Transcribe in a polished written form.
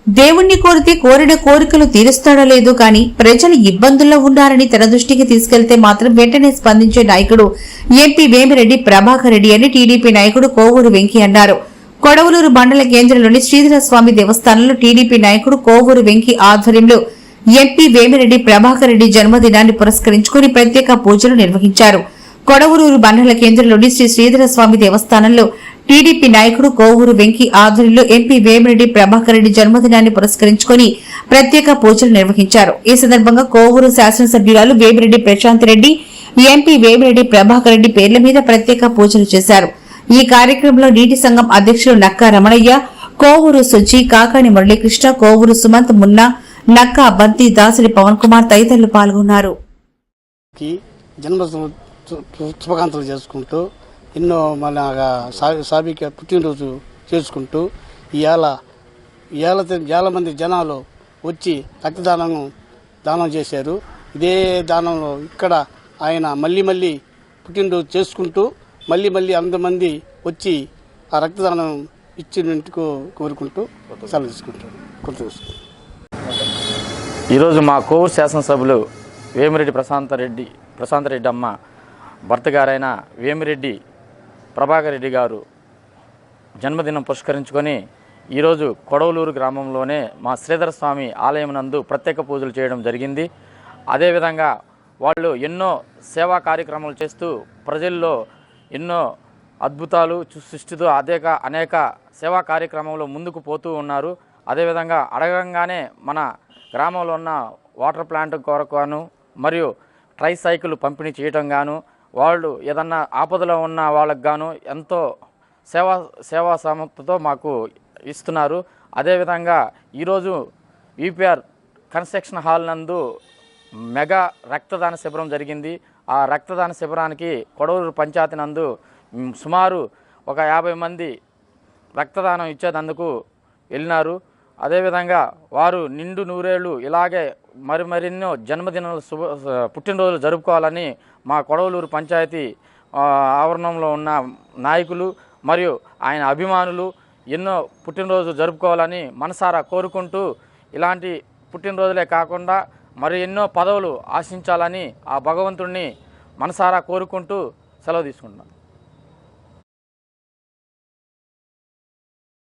దేవుణ్ణి కోరితే కోరిన కోరికలు తీరుస్తాడో లేదో కానీ ప్రజలు ఇబ్బందుల్లో ఉన్నారని తన దృష్టికి తీసుకెళ్తే మాత్రం వెంటనే స్పందించే నాయకుడు ఎంపీ వేమిరెడ్డి ప్రభాకర్ రెడ్డి అని టీడీపీ నాయకుడు కోవూరు వెంకీ అన్నారు. కొడవలూరు మండల కేంద్రంలోని శ్రీధర స్వామి దేవస్థానంలో టీడీపీ నాయకుడు కోవూరు వెంకీ ఆధ్వర్యంలో ఎంపీ వేమిరెడ్డి ప్రభాకర్ రెడ్డి జన్మదినాన్ని పురస్కరించుకుని ప్రత్యేక పూజలు నిర్వహించారు. కొడవలూరు మండల కేంద్రంలోని శ్రీ శ్రీధర స్వామి దేవస్థానంలో టీడీపీ నాయకుడు కోవూరు వెంకీ ఆధ్వర్యంలో ఎంపీ వేమిరెడ్డి ప్రభాకర్ రెడ్డి జన్మదినాన్ని పురస్కరించుకుని ప్రత్యేక పూజలు నిర్వహించారు. ఈ సందర్భంగా కోవూరు శాసనసభ్యురాలు వేమిరెడ్డి ప్రశాంత్ రెడ్డి, ఎంపీ వేమిరెడ్డి ప్రభాకర్ రెడ్డి పేర్ల మీద ప్రత్యేక పూజలు చేశారు. ఈ కార్యక్రమంలో నీటి సంఘం అధ్యక్షులు నక్కా రమణయ్య, కోవూరు సుజి, కాకాని మురళీకృష్ణ, కోవూరు సుమంత్, మున్నా, నక్కా బంతి, దాసరి పవన్ కుమార్ తదితరులు పాల్గొన్నారు. శుభాకాంక్షలు చేసుకుంటూ ఎన్నో మన సాబిక పుట్టినరోజు చేసుకుంటూ చాలా మంది జనాలు వచ్చి దానం చేశారు. ఇదే దానంలో ఇక్కడ ఆయన మళ్ళీ పుట్టినరోజు చేసుకుంటూ మళ్ళీ అంతమంది వచ్చి ఆ రక్తదానం ఇచ్చినందుకు కోరుకుంటూ సెలవు తీసుకుంటారు. ఈరోజు మా కోవూరు శాసనసభ్యులు వేమిరెడ్డి ప్రశాంత్ రెడ్డి అమ్మ భర్త గారైన వేమిరెడ్డి ప్రభాకర్ రెడ్డి గారు జన్మదినం పురస్కరించుకొని ఈరోజు కొడవలూరు గ్రామంలోనే మా శ్రీధర స్వామి ఆలయం నందు ప్రత్యేక పూజలు చేయడం జరిగింది. అదేవిధంగా వాళ్ళు ఎన్నో సేవా కార్యక్రమాలు చేస్తూ ప్రజల్లో ఎన్నో అద్భుతాలు సృష్టితో అనేక సేవా కార్యక్రమంలో ముందుకు పోతూ ఉన్నారు. అదేవిధంగా అడగంగానే మన గ్రామంలో ఉన్న వాటర్ ప్లాంట్ కొరకును మరియు ట్రైసైకిల్ పంపిణీ చేయటం గాను, వాళ్ళు ఏదన్నా ఆపదలో ఉన్న వాళ్ళకు గాను ఎంతో సేవా సమర్థతో మాకు ఇస్తున్నారు. అదేవిధంగా ఈరోజు యూపీఆర్ కన్స్ట్రక్షన్ హాల్ నందు మెగా రక్తదాన శిబిరం జరిగింది. ఆ రక్తదాన శిబిరానికి కొడవలూరు పంచాయతీ నందు సుమారు ఒక 50 మంది రక్తదానం ఇచ్చేందుకు వెళ్ళినారు. అదేవిధంగా వారు నిండు నూరేళ్ళు ఇలాగే మరెన్నో జన్మదినాలు పుట్టినరోజులు జరుపుకోవాలని మా కొడవలూరు పంచాయతీ ఆవరణంలో ఉన్న నాయకులు మరియు ఆయన అభిమానులు ఎన్నో పుట్టినరోజు జరుపుకోవాలని మనసారా కోరుకుంటూ ఇలాంటి పుట్టినరోజులే కాకుండా మరి ఎన్నో పదవులు ఆశించాలని ఆ భగవంతుడిని మనసారా కోరుకుంటూ సెలవు తీసుకుంటున్నాను.